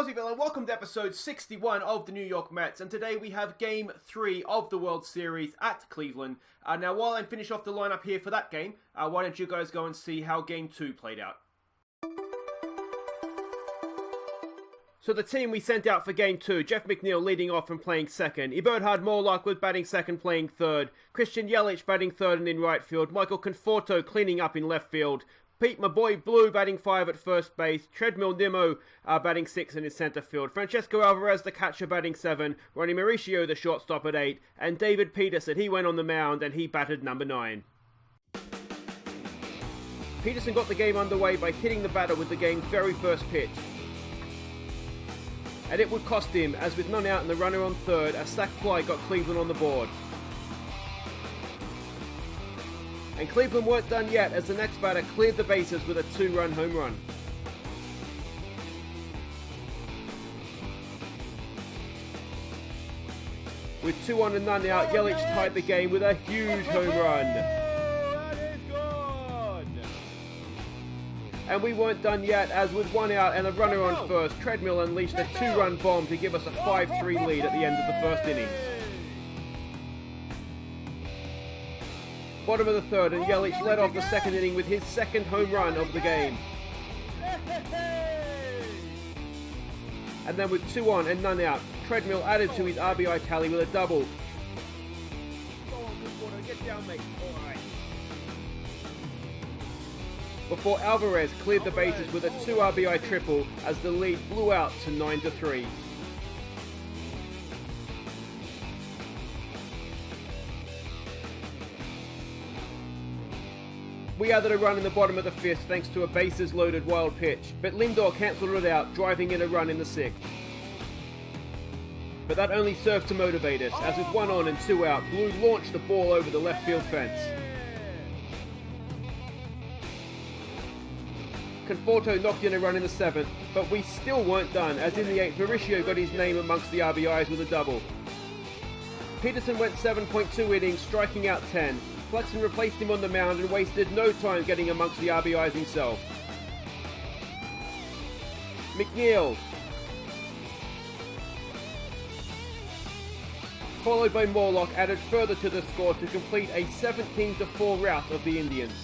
Aussieville, and welcome to episode 61 of the New York Mets. And today we have Game 3 of the World Series at Cleveland. Now, while I finish off the lineup here for that game, why don't you guys go and see how Game 2 played out. So the team we sent out for Game 2, Jeff McNeil leading off and playing second. Eberhard Morlock was batting second, playing third. Christian Yelich batting third and in right field. Michael Conforto cleaning up in left field. Pete, my boy Blue, batting 5 at first base. Treadmill Nimmo batting 6 in his center field. Francesco Alvarez, the catcher, batting 7. Ronnie Mauricio, the shortstop, at 8. And David Peterson, he went on the mound and he batted number 9. Peterson got the game underway by hitting the batter with the game's very first pitch. And it would cost him, as with none out and the runner on third, a sac fly got Cleveland on the board. And Cleveland weren't done yet, as the next batter cleared the bases with a 2-run home run. With 2 on and none out, Yelich tied the game with a huge home run. That is good. And we weren't done yet, as with 1 out and a runner on first, Treadmill unleashed a 2-run bomb to give us a 5-3 lead at the end of the first inning. Bottom of the third, and Yelich led off the second inning with his second home run of the game. And then with 2 on and none out, Treadmill added to his RBI tally with a double. Go on, Conforto, get down, mate. All right. Before Alvarez cleared the bases with a 2 RBI triple as the lead blew out to 9-3. We added a run in the bottom of the 5th thanks to a bases-loaded wild pitch, but Lindor cancelled it out, driving in a run in the 6th. But that only served to motivate us, as with 1 on and 2 out, Blue launched the ball over the left field fence. Conforto knocked in a run in the 7th, but we still weren't done, as in the 8th, Mauricio got his name amongst the RBIs with a double. Peterson went 7.2 innings, striking out 10. Flexen replaced him on the mound and wasted no time getting amongst the RBIs himself. McNeil, followed by Morlock, added further to the score to complete a 17-4 rout of the Indians.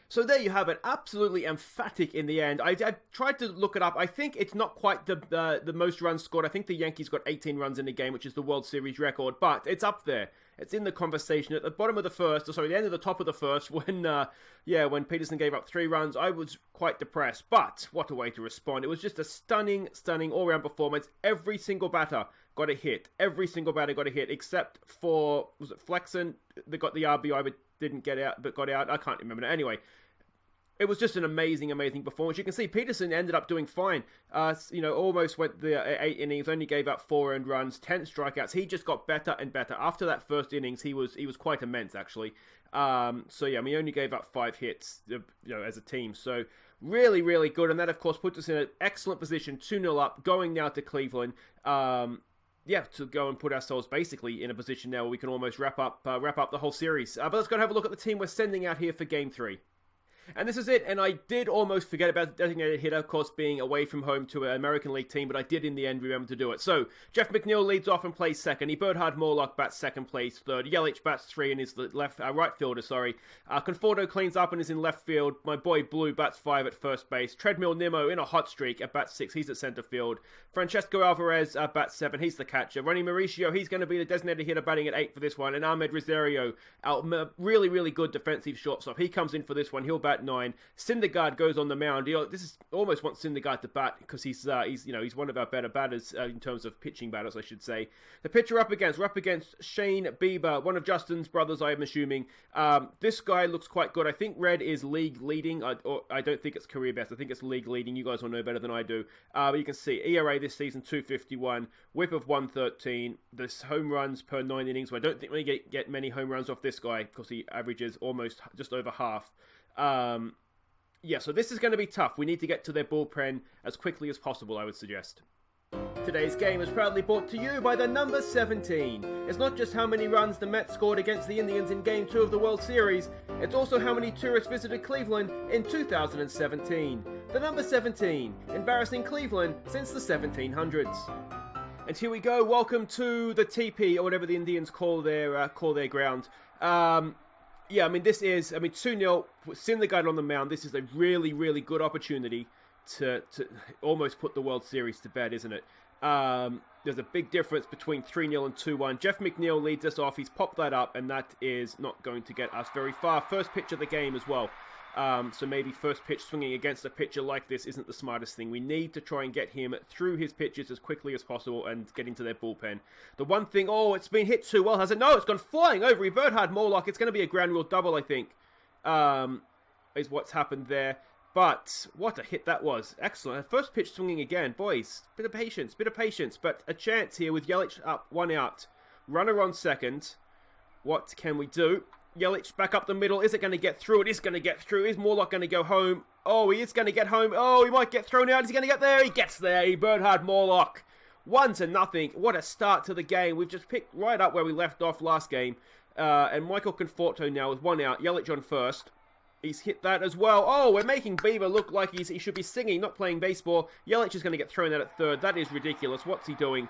So there you have it, absolutely emphatic in the end. I tried to look it up. I think it's not quite the most runs scored. I think the Yankees got 18 runs in the game, which is the World Series record, but it's up there. It's in the conversation at the bottom of the first, the end of the top of the first, when Peterson gave up 3 runs, I was quite depressed, but what a way to respond. It was just a stunning all-round performance. Every single batter got a hit. Every single batter got a hit, except for, was it Flexen that got the RBI but didn't get out, but got out? I can't remember. Anyway, it was just an amazing performance. You can see Peterson ended up doing fine. Almost went the 8 innings, only gave up 4 earned runs, 10 strikeouts. He just got better and better. After that first innings, he was quite immense, actually. He only gave up 5 hits, as a team. So really, really good. And that, of course, puts us in an excellent position, 2-0 up, going now to Cleveland. To go and put ourselves basically in a position now where we can almost wrap up the whole series. But let's go and have a look at the team we're sending out here for Game 3. And this is it, and I did almost forget about the designated hitter, of course, being away from home to an American League team, but I did in the end remember to do it. So, Jeff McNeil leads off and plays second. Eberhard Morlock bats second, plays third. Yelich bats 3 and is the right fielder, Conforto cleans up and is in left field. My boy Blue bats 5 at first base. Treadmill Nimmo in a hot streak at bat 6, he's at center field. Francesco Alvarez bats 7, he's the catcher. Ronnie Mauricio, he's going to be the designated hitter, batting at 8 for this one. And Ahmed Rosario, really, really good defensive shortstop. He comes in for this one, he'll bat 9. Syndergaard goes on the mound. This is almost want Syndergaard to bat because he's one of our better batters in terms of pitching batters, I should say. The pitcher we're up against Shane Bieber, one of Justin's brothers, I'm assuming. This guy looks quite good. I think Red is league leading. I don't think it's career best. I think it's league leading. You guys will know better than I do. But you can see ERA this season 2.51, WHIP of 113. This home runs per 9 innings. So I don't think we get many home runs off this guy because he averages almost just over half. So this is going to be tough. We need to get to their bullpen as quickly as possible, I would suggest. Today's game is proudly brought to you by the number 17. It's not just how many runs the Mets scored against the Indians in Game 2 of the World Series, it's also how many tourists visited Cleveland in 2017. The number 17, embarrassing Cleveland since the 1700s. And here we go, welcome to the TP, or whatever the Indians call their ground. Yeah, I mean, this is, 2-0, Syndergaard on the mound. This is a really, really good opportunity to almost put the World Series to bed, isn't it? There's a big difference between 3-0 and 2-1. Jeff McNeil leads us off. He's popped that up, and that is not going to get us very far. First pitch of the game as well. So maybe first pitch swinging against a pitcher like this isn't the smartest thing. We need to try and get him through his pitches as quickly as possible and get into their bullpen. The one thing, it's been hit too well, has it? No, it's gone flying over. Bernhard Morlock. It's going to be a ground rule double, I think, is what's happened there. But what a hit that was. Excellent. First pitch swinging again. Boys, bit of patience. But a chance here with Yelich up, 1 out. Runner on second. What can we do? Yelich back up the middle. Is it going to get through? It is going to get through. Is Morlock going to go home? Oh, he is going to get home. Oh, he might get thrown out. Is he going to get there? He gets there. Bernhard Morlock. 1-0. What a start to the game. We've just picked right up where we left off last game. And Michael Conforto now with 1 out. Yelich on first. He's hit that as well. Oh, we're making Bieber look like he should be singing, not playing baseball. Yelich is going to get thrown out at third. That is ridiculous. What's he doing?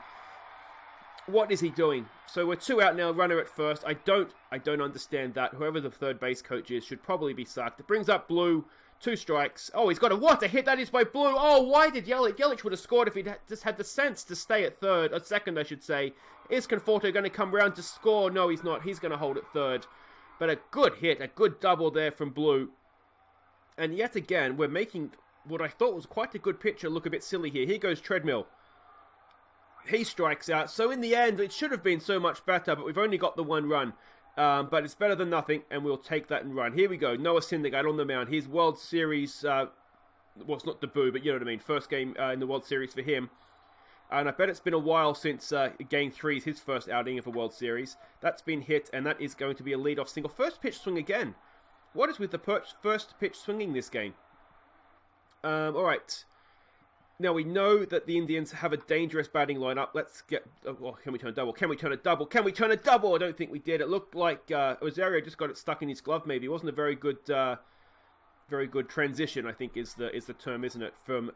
What is he doing? So we're 2 out now, runner at first. I don't understand that. Whoever the third base coach is should probably be sacked. It brings up Blue. 2 strikes. Oh, he's got what a hit that is by Blue. Oh, why did Yelich would have scored if he'd just had the sense to stay at second, I should say. Is Conforto going to come around to score? No, he's not. He's going to hold at third. But a good hit, a good double there from Blue. And yet again, we're making what I thought was quite a good pitcher look a bit silly here. Here goes Treadmill. He strikes out. So in the end, it should have been so much better, but we've only got the 1 run. But it's better than nothing, and we'll take that and run. Here we go. Noah Syndergaard on the mound. His World Series, well, it's not debut, but you know what I mean. First game in the World Series for him. And I bet it's been a while since Game 3 is his first outing of a World Series. That's been hit, and that is going to be a leadoff single. First pitch swing again. What is with the first pitch swinging this game? All right. Now, we know that the Indians have a dangerous batting lineup. Let's get... can we turn a double? Can we turn a double? Can we turn a double? I don't think we did. It looked like Rosario just got it stuck in his glove, maybe. It wasn't a very good transition, I think is the term, isn't it? From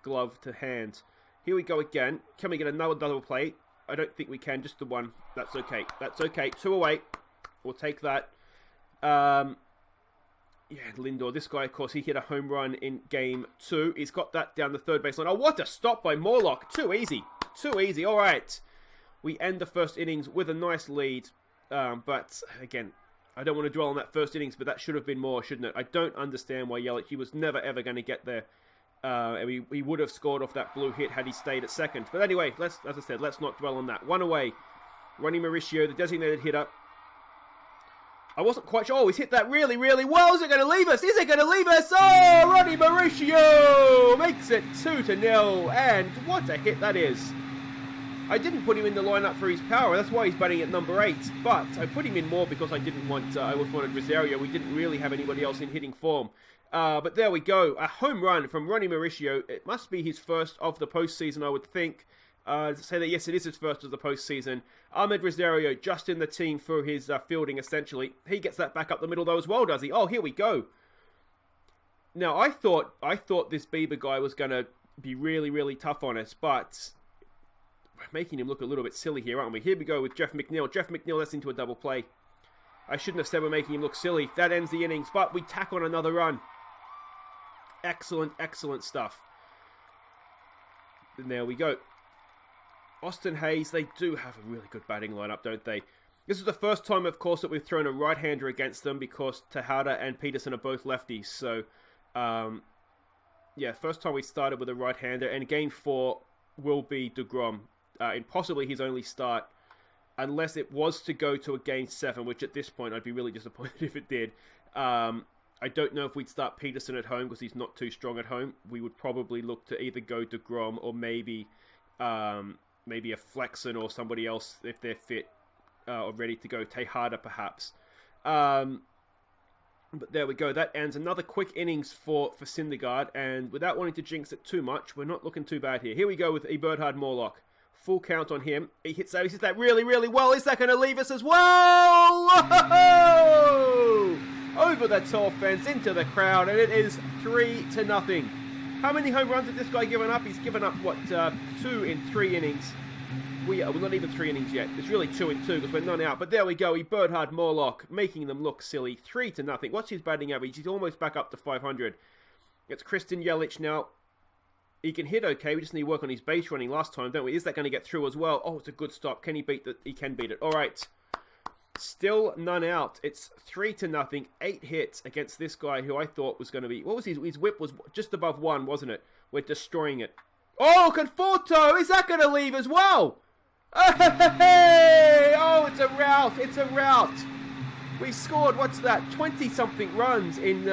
glove to hand. Here we go again. Can we get another double play? I don't think we can. Just the one. That's okay. 2 away. We'll take that. Yeah, Lindor. This guy, of course, he hit a home run in Game 2. He's got that down the third baseline. Oh, what a stop by Morlock. Too easy. All right. We end the first innings with a nice lead. But, again, I don't want to dwell on that first innings, but that should have been more, shouldn't it? I don't understand why Yelich, he was never, ever going to get there. He would have scored off that Blue hit had he stayed at second. But anyway, as I said, let's not dwell on that. 1 away. Ronnie Mauricio, the designated hitter. I wasn't quite sure. Oh, he's hit that really, really well. Is it going to leave us? Oh, Ronnie Mauricio makes it 2-0. And what a hit that is. I didn't put him in the lineup for his power. That's why he's batting at number 8. But I put him in more because I wanted Rosario. We didn't really have anybody else in hitting form. But there we go. A home run from Ronnie Mauricio. It must be his first of the postseason, I would think. To say that, yes, it is his first of the postseason. Ahmed Rosario just in the team for his fielding, essentially. He gets that back up the middle, though, as well, does he? Oh, here we go. Now, I thought this Bieber guy was going to be really, really tough on us, but we're making him look a little bit silly here, aren't we? Here we go with Jeff McNeil. Jeff McNeil, that's into a double play. I shouldn't have said we're making him look silly. That ends the innings, but we tack on another run. Excellent, excellent stuff. And there we go. Austin Hayes, they do have a really good batting lineup, don't they? This is the first time, of course, that we've thrown a right-hander against them because Tejada and Peterson are both lefties. So, yeah, first time we started with a right-hander. And Game 4 will be DeGrom. And possibly his only start, unless it was to go to a Game 7, which at this point I'd be really disappointed if it did. I don't know if we'd start Peterson at home because he's not too strong at home. We would probably look to either go DeGrom or maybe a Flexen or somebody else if they're fit or ready to go. Tejada, perhaps. But there we go. That ends another quick innings for Syndergaard. And without wanting to jinx it too much, we're not looking too bad here. Here we go with Eberhard Morlock. Full count on him. He hits that. He hits that really, really well. Is that going to leave us as well? Whoa! Over the tall fence, into the crowd, and it is 3-0. How many home runs has this guy given up? He's given up, what, 2 in 3 innings. We're not even 3 innings yet. It's really 2 in 2 because we're none out. But there we go. Eberhard Morlock making them look silly. 3-0. What's his batting average? He's almost back up to 500. It's Christian Yelich now. He can hit okay. We just need to work on his base running last time, don't we? Is that going to get through as well? Oh, it's a good stop. Can he beat that? He can beat it. All right. Still none out. It's 3-0. 8 hits against this guy who I thought was going to be... What was his whip? Was just above 1, wasn't it? We're destroying it. Oh, Conforto! Is that going to leave as well? Hey! Oh, it's a rout. It's a rout. We scored, what's that? 20-something runs in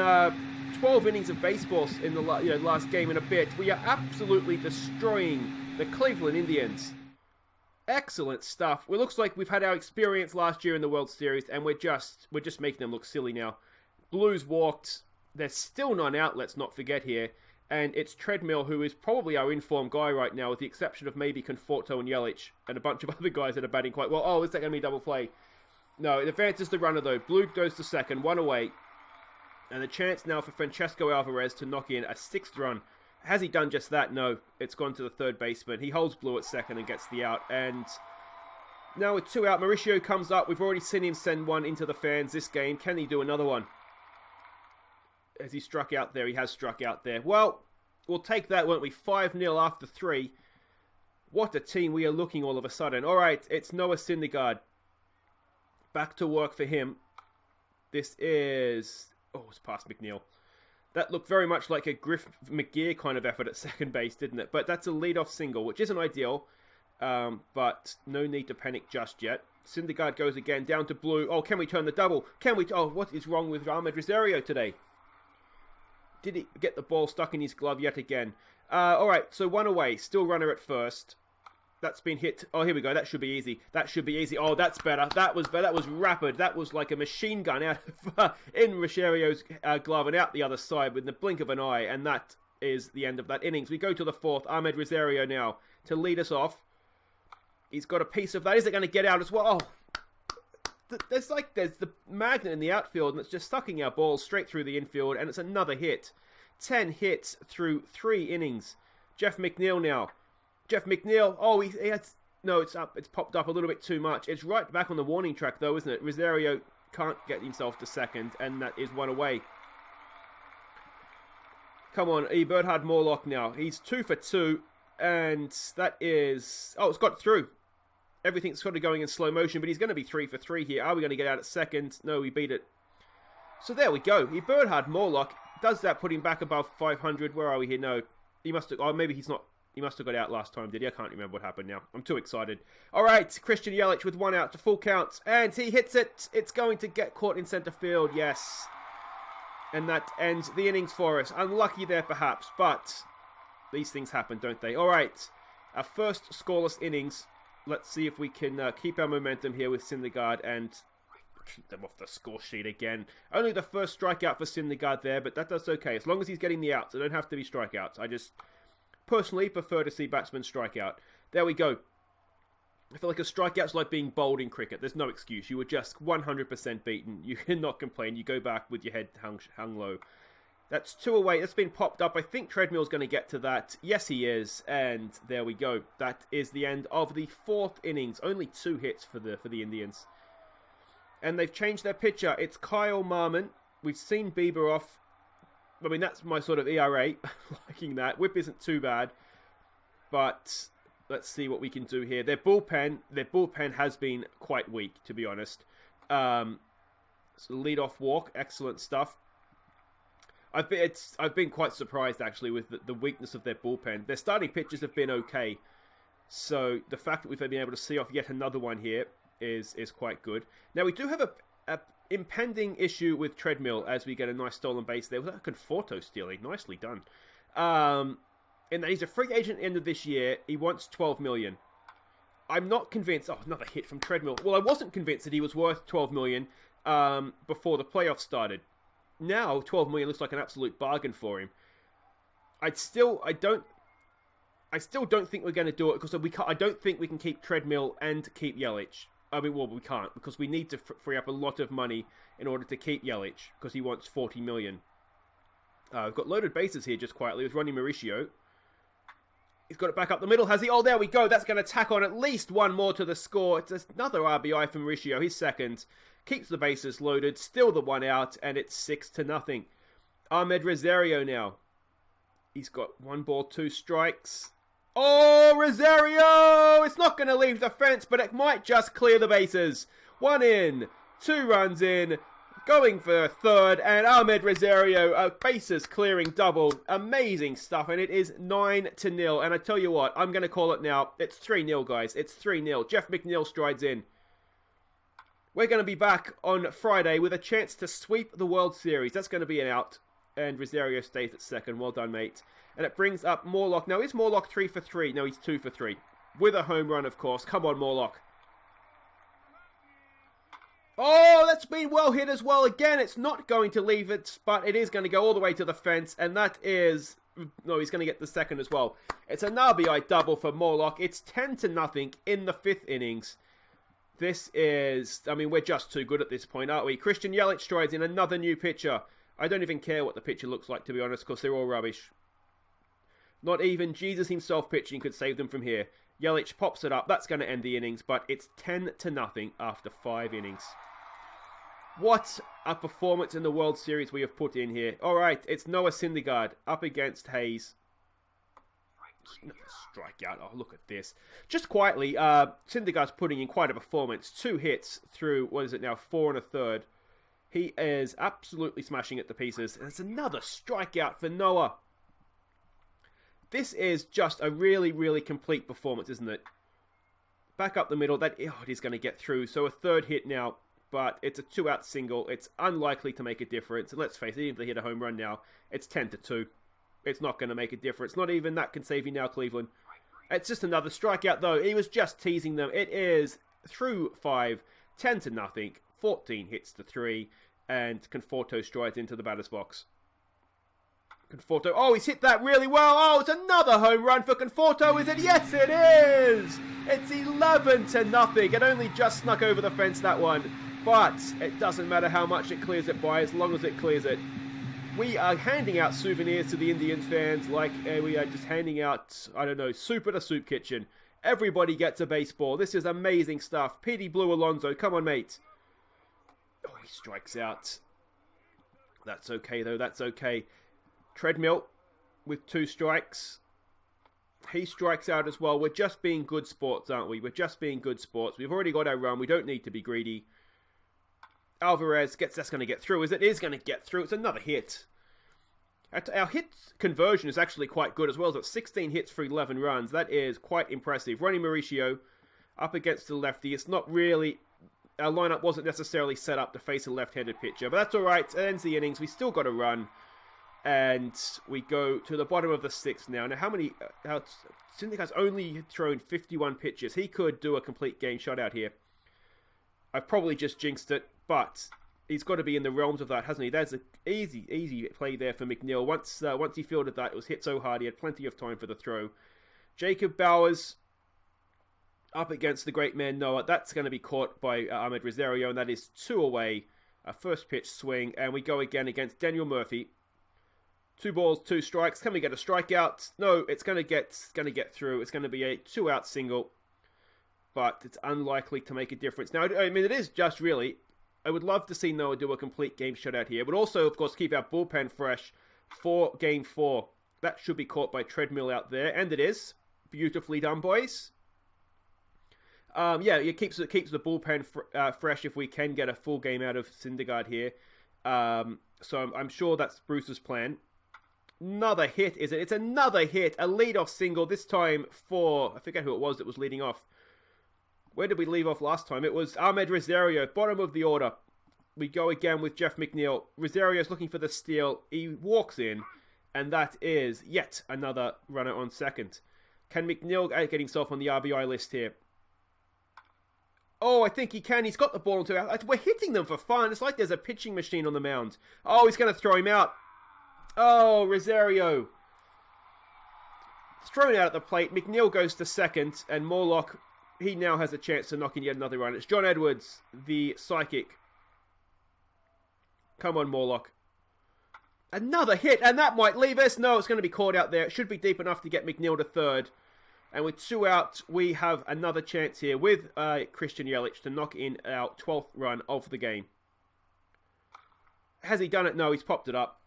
12 innings of baseball in the last game and a bit. We are absolutely destroying the Cleveland Indians. Excellent stuff. It looks like we've had our experience last year in the World Series, and we're just making them look silly now. Blues walked. They're still none out, let's not forget here. And it's Treadmill, who is probably our informed guy right now, with the exception of maybe Conforto and Yelich, and a bunch of other guys that are batting quite well. Oh, is that going to be double play? No, it advances the runner, though. Blue goes to second, 1 away. And the chance now for Francesco Alvarez to knock in a 6th run. Has he done just that? No. It's gone to the third baseman. He holds Blue at second and gets the out. And now with 2 out, Mauricio comes up. We've already seen him send one into the fans this game. Can he do another one? Has he struck out there? He has struck out there. Well, we'll take that, won't we? 5-0 after 3. What a team we are looking all of a sudden. All right, it's Noah Syndergaard. Back to work for him. This is... Oh, it's past McNeil. That looked very much like a Griff McGear kind of effort at second base, didn't it? But that's a leadoff single, which isn't ideal. But no need to panic just yet. Syndergaard goes again, down to Blue. Oh, can we turn the double? Can we... Oh, what is wrong with Ahmed Rosario today? Did he get the ball stuck in his glove yet again? All right, so 1 away. Still runner at first. That's been hit. Oh, here we go. That should be easy. That should be easy. Oh, that's better. That was better. That was rapid. That was like a machine gun out of, in Rosario's glove and out the other side with the blink of an eye. And that is the end of that innings. We go to the 4th. Ahmed Rosario now to lead us off. He's got a piece of that. Is it going to get out as well? Oh, there's the magnet in the outfield, and it's just sucking our balls straight through the infield, and it's another hit. 10 hits through 3 innings. Jeff McNeil now. Jeff McNeil, oh, he has... No, it's up. It's popped up a little bit too much. It's right back on the warning track, though, isn't it? Rosario can't get himself to second, and that is 1 away. Come on, Eberhard Morlock now. He's 2 for 2, and that is... Oh, it's got through. Everything's sort of going in slow motion, but he's going to be 3 for 3 here. Are we going to get out at second? No, we beat it. So there we go. Eberhard Morlock does that, put him back above 500. Where are we here? No, he must have... Oh, maybe he's not... He must have got out last time, did he? I can't remember what happened now. I'm too excited. All right, Christian Yelich with 1 out to full count. And he hits it. It's going to get caught in center field. Yes. And that ends the innings for us. Unlucky there, perhaps. But these things happen, don't they? All right. Our first scoreless innings. Let's see if we can keep our momentum here with Syndergaard and keep them off the score sheet again. Only the first strikeout for Syndergaard there, but that's okay. As long as he's getting the outs, they don't have to be strikeouts. I just... personally prefer to see batsmen strike out. There we go. I feel like a strikeout's like being bowled in cricket. There's no excuse. You were just 100% beaten. You cannot complain. You go back with your head hung low. That's 2 away. That's been popped up. I think Treadmill's going to get to that. Yes, he is. And there we go. That is the end of the 4th innings. Only 2 hits for the Indians. And they've changed their pitcher. It's Kyle Marmon. We've seen Bieber off. I mean, that's my sort of ERA, liking that. Whip isn't too bad, but let's see what we can do here. Their bullpen has been quite weak, to be honest. So lead-off walk, excellent stuff. I've been quite surprised, actually, with the weakness of their bullpen. Their starting pitchers have been okay, so the fact that we've been able to see off yet another one here is quite good. Now, we do have a impending issue with Treadmill as we get a nice stolen base there. Was that a Conforto stealing? Nicely done. In that he's a free agent at the end of this year. He wants $12 million. I'm not convinced... Oh, another hit from Treadmill. Well, I wasn't convinced that he was worth $12 million before the playoffs started. now 12 million looks like an absolute bargain for him. I still don't think we're going to do it because I don't think we can keep Treadmill and keep Yelich. I mean, well, we can't because we need to free up a lot of money in order to keep Yelich because he wants 40 million. We've got loaded bases here just quietly with Ronnie Mauricio. He's got it back up the middle, has he? Oh, there we go. That's going to tack on at least one more to the score. It's another RBI from Mauricio. He's second. Keeps the bases loaded. Still the one out, and it's 6-0. Ahmed Rosario now. He's got 1 ball, 2 strikes. Oh, Rosario! It's not going to leave the fence, but it might just clear the bases. 1 in, 2 runs in. Going for a third, and Ahmed Rosario, a bases clearing double. Amazing stuff, and it is 9-0. And I tell you what, I'm going to call it now. It's 3-0, guys. It's 3-0. Jeff McNeil strides in. We're going to be back on Friday with a chance to sweep the World Series. That's going to be an out, and Rosario stays at second. Well done, mate. And it brings up Morlock. Now, is Morlock 3 for 3? No, he's 2 for 3. With a home run, of course. Come on, Morlock. Oh, that's been well hit as well. Again, it's not going to leave it, but it is going to go all the way to the fence, and that is... No, he's going to get the second as well. It's an RBI double for Morlock. It's 10-0 in the 5th innings. This is... I mean, we're just too good at this point, aren't we? Christian Yelich strides in, another new pitcher. I don't even care what the pitcher looks like, to be honest, because they're all rubbish. Not even Jesus himself pitching could save them from here. Yelich pops it up. That's going to end the innings, but it's 10-0 after 5 innings. What a performance in the World Series we have put in here. Alright, it's Noah Syndergaard up against Hayes. Strikeout. Oh, look at this. Just quietly, Syndergaard's putting in quite a performance. 2 hits through, what is it now, 4 1/3. He is absolutely smashing it to pieces. And it's another strikeout for Noah. This is just a really, really complete performance, isn't it? Back up the middle. It is going to get through. So a 3rd hit now. But it's a 2-out single. It's unlikely to make a difference. And let's face it, even if they hit a home run now, it's 10-2. It's not going to make a difference. Not even that can save you now, Cleveland. It's just another strikeout, though. He was just teasing them. It is through 5, 10-0, 14 hits to 3, and Conforto strides into the batter's box. Conforto. Oh, he's hit that really well. Oh, it's another home run for Conforto, is it? Yes, it is! It's 11-0. It only just snuck over the fence, that one. But it doesn't matter how much it clears it by, as long as it clears it. We are handing out souvenirs to the Indians fans like we are just handing out, I don't know, soup at a soup kitchen. Everybody gets a baseball. This is amazing stuff. Petey Blue Alonso, come on, mate. Oh, he strikes out. That's okay, though. That's okay. Treadmill with 2 strikes. He strikes out as well. We're just being good sports, aren't we? We're just being good sports. We've already got our run. We don't need to be greedy. Alvarez that's going to get through. It is going to get through. It's another hit. Our hit conversion is actually quite good as well. It's 16 hits for 11 runs. That is quite impressive. Ronnie Mauricio up against the lefty. It's not really... Our lineup wasn't necessarily set up to face a left-handed pitcher. But that's all right. It ends the innings. We still got a run. And we go to the bottom of the 6th now. Now, how many... Syndergaard's only thrown 51 pitches. He could do a complete game shutout here. I've probably just jinxed it, but he's got to be in the realms of that, hasn't he? That's an easy play there for McNeil. Once he fielded that, it was hit so hard, he had plenty of time for the throw. Jacob Bowers up against the great man Noah. That's going to be caught by Ahmed Rosario, and that is 2 away. A first pitch swing, and we go again against Daniel Murphy. 2 balls, 2 strikes. Can we get a strikeout? No, it's going to get through. It's going to be a 2-out single, but it's unlikely to make a difference. Now, I mean, it is just really... I would love to see Noah do a complete game shutout here, but also, of course, keep our bullpen fresh for Game 4. That should be caught by Treadmill out there, and it is. Beautifully done, boys. Yeah, it keeps the bullpen fresh if we can get a full game out of Syndergaard here. So I'm sure that's Bruce's plan. Another hit, is it? It's another hit. A lead-off single, this time for... I forget who it was that was leading off. Where did we leave off last time? It was Ahmed Rosario, bottom of the order. We go again with Jeff McNeil. Rosario's looking for the steal. He walks in, and that is yet another runner on second. Can McNeil get himself on the RBI list here? Oh, I think he can. He's got the ball into our... We're hitting them for fun. It's like there's a pitching machine on the mound. Oh, he's going to throw him out. Oh, Rosario. Thrown out at the plate. McNeil goes to second. And Morlock, he now has a chance to knock in yet another run. It's John Edwards, the psychic. Come on, Morlock. Another hit, and that might leave us. No, it's going to be caught out there. It should be deep enough to get McNeil to third. And with 2 out, we have another chance here with Christian Yelich to knock in our 12th run of the game. Has he done it? No, he's popped it up.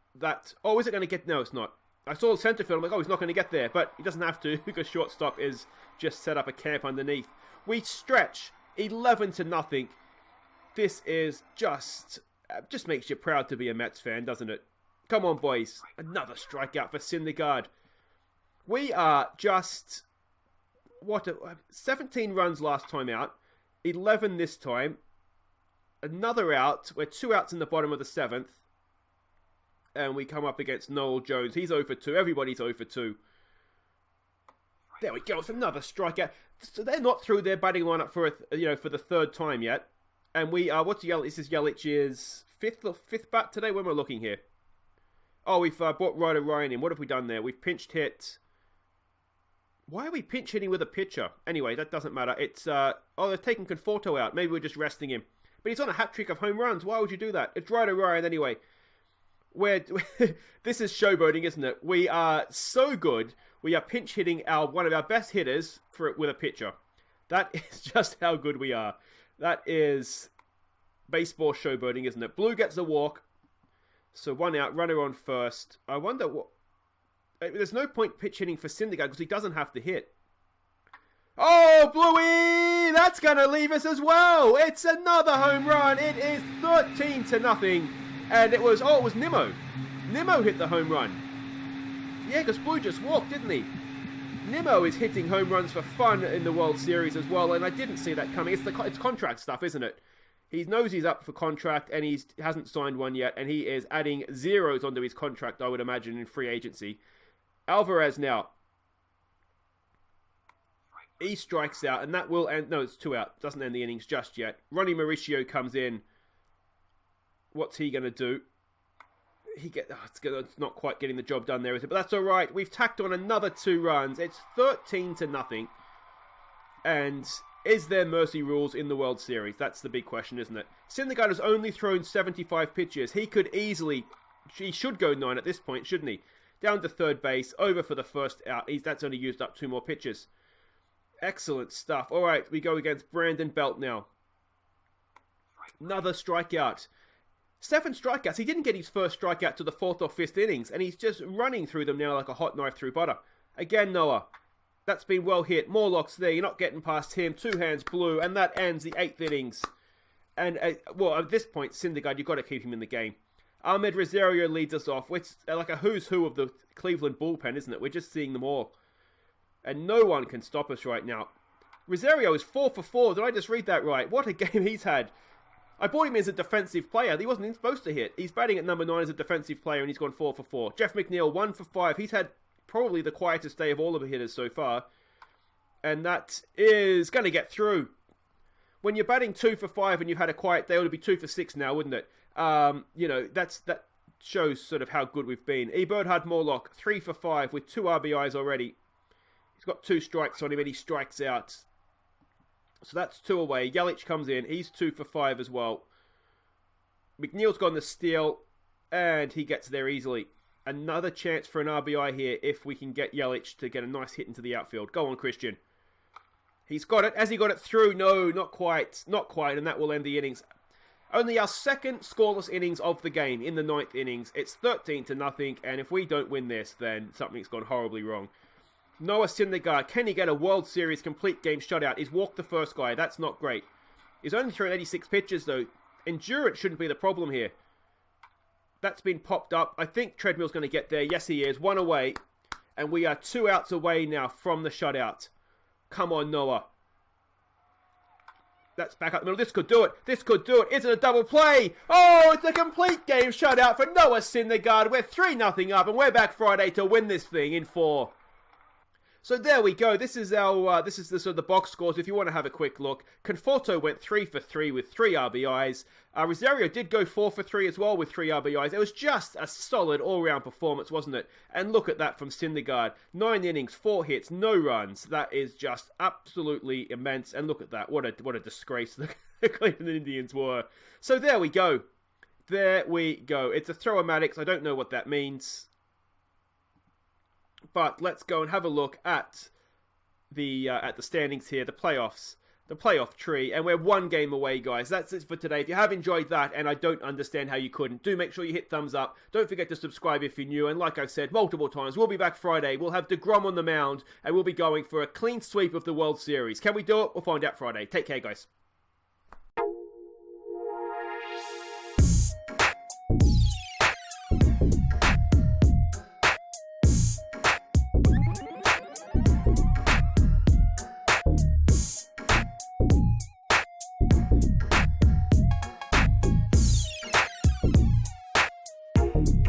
Oh, is it going to get... No, it's not. I saw the center field. I'm like, oh, he's not going to get there. But he doesn't have to because shortstop is just set up a camp underneath. We stretch 11-0. This is just makes you proud to be a Mets fan, doesn't it? Come on, boys. Another strikeout for Syndergaard. We are just... 17 runs last time out. 11 this time. Another out. We're 2 outs in the bottom of the 7th. And we come up against Noel Jones. He's 0 for 2. Everybody's 0 for 2. There we go. It's another strikeout. So they're not through their batting lineup for for the 3rd time yet. And we are... What's Yelich? This is Yelich's 5th bat today when we're looking here. Oh, we've brought Ryder Ryan in. What have we done there? We've pinch hit... Why are we pinch hitting with a pitcher? Anyway, that doesn't matter. It's, they're taking Conforto out. Maybe we're just resting him. But he's on a hat trick of home runs. Why would you do that? It's Ryder Ryan anyway. This is showboating, isn't it? We are so good. We are pinch hitting one of our best hitters with a pitcher. That is just how good we are. That is baseball showboating, isn't it? Blue gets a walk. So 1 out, runner on first. I wonder what... There's no point pitch hitting for Syndergaard because he doesn't have to hit. Oh, Bluey! That's going to leave us as well. It's another home run. It is 13-0. And it was Nimmo. Nimmo hit the home run. Yeah, because Blue just walked, didn't he? Nimmo is hitting home runs for fun in the World Series as well, and I didn't see that coming. It's contract stuff, isn't it? He knows he's up for contract, and he hasn't signed one yet, and he is adding zeros onto his contract, I would imagine, in free agency. Alvarez now. He strikes out, and that will end... No, it's 2 out. Doesn't end the innings just yet. Ronnie Mauricio comes in. What's he going to do? It's not quite getting the job done there, is it? But that's all right. We've tacked on another 2 runs. It's 13-0. And is there mercy rules in the World Series? That's the big question, isn't it? Syndergaard has only thrown 75 pitches. He could easily... He should go 9 at this point, shouldn't he? Down to third base, over for the first out. That's only used up 2 more pitches. Excellent stuff. All right, we go against Brandon Belt now. Another strikeout. 7 strikeouts. He didn't get his first strikeout to the 4th or 5th innings, and he's just running through them now like a hot knife through butter. Again, Noah. That's been well hit. Morlock's there. You're not getting past him. 2 hands Blue, and that ends the 8th innings. And, at this point, Syndergaard, you've got to keep him in the game. Ahmed Rosario leads us off. It's like a who's who of the Cleveland bullpen, isn't it? We're just seeing them all. And no one can stop us right now. Rosario is 4 for 4. Did I just read that right? What a game he's had. I bought him as a defensive player. He wasn't even supposed to hit. He's batting at number 9 as a defensive player, and he's gone 4 for 4. Jeff McNeil, 1 for 5. He's had probably the quietest day of all of the hitters so far. And that is going to get through. When you're batting 2 for 5 and you've had a quiet day, it would be 2 for 6 now, wouldn't it? That shows sort of how good we've been. Eberhard Morlock, 3 for 5 with 2 RBIs already. He's got 2 strikes on him and he strikes out. So that's 2 away. Yelich comes in. He's 2 for 5 as well. McNeil's gone the steal and he gets there easily. Another chance for an RBI here if we can get Yelich to get a nice hit into the outfield. Go on, Christian. He's got it. Has he got it through? No, not quite. Not quite, and that will end the innings. Only our 2nd scoreless innings of the game in the 9th innings. It's 13-0, and if we don't win this, then something's gone horribly wrong. Noah Syndergaard, can he get a World Series complete game shutout? He's walked the first guy. That's not great. He's only thrown 86 pitches, though. Endurance shouldn't be the problem here. That's been popped up. I think Treadmill's going to get there. Yes, he is. 1 away, and we are 2 outs away now from the shutout. Come on, Noah. That's back up the middle. This could do it. This could do it. Is it a double play? Oh, it's a complete game shutout for Noah Syndergaard. We're 3-0 up, and we're back Friday to win this thing in 4. So there we go. This is our this is the sort of the box scores. If you want to have a quick look, Conforto went 3 for 3 with 3 RBIs. Rosario did go 4 for 3 as well with 3 RBIs. It was just a solid all-round performance, wasn't it? And look at that from Syndergaard. 9 innings, 4 hits, no runs. That is just absolutely immense. And look at that. What a disgrace the Cleveland Indians were. So there we go. There we go. It's a throw-o-matics. I don't know what that means. But let's go and have a look at the standings here, the playoffs, the playoff tree, and we're 1 game away, guys. That's it for today. If you have enjoyed that, and I don't understand how you couldn't, do make sure you hit thumbs up. Don't forget to subscribe if you're new, and like I've said multiple times, we'll be back Friday. We'll have DeGrom on the mound, and we'll be going for a clean sweep of the World Series. Can we do it? We'll find out Friday. Take care, guys.